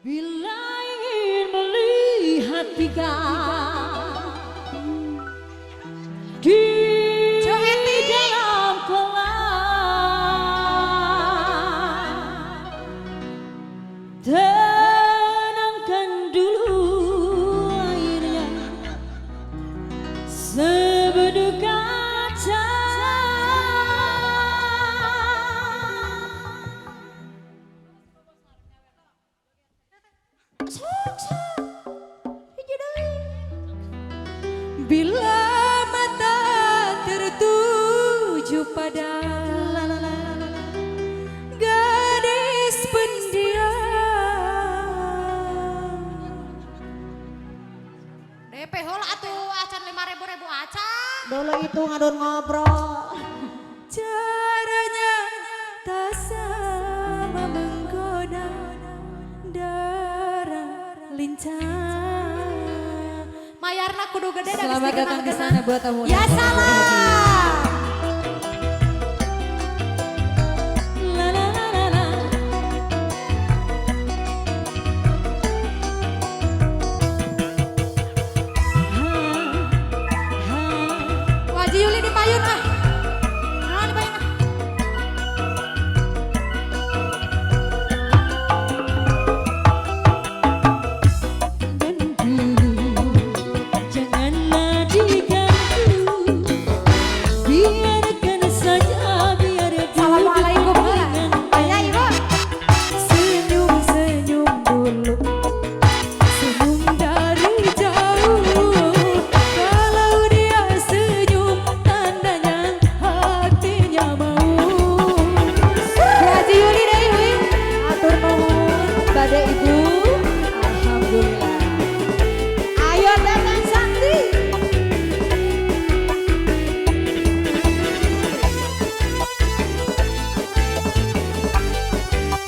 Bila ingin melihat tiga di dalam kolam, tenangkan dulu airnya sebeduk kaca. Bila mata tertuju pada gadis pendiam, DP hol atuh acan 5.000 acan. Dulu itu ngadon ngobrol. caranya tak sama menggoda darah lincah. Mayarna kudu gede dan Selamat datang di sana buat tamu. Ya salah. La la la la la. Waji Yuli di payun ah. Nah, di payun ah. Dan dulu janganlah diganggu, biarkan saja, biar Assalamualaikum. Ayah ibu. senyum-senyum dulu, senyum dari jauh. Kalau dia senyum, tandanya hatinya mau. Waji Yuli deh Yuli. Atur nuhun pada ibu. Alhamdulillah. Ayo datang Sakti.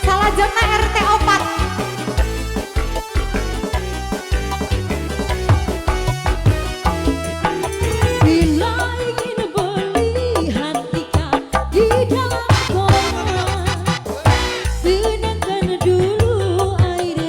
Salah jengna RT 4. Bila ingin melihat ikan di dalam kolam, tenangkan dulu airnya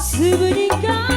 Sembunyikan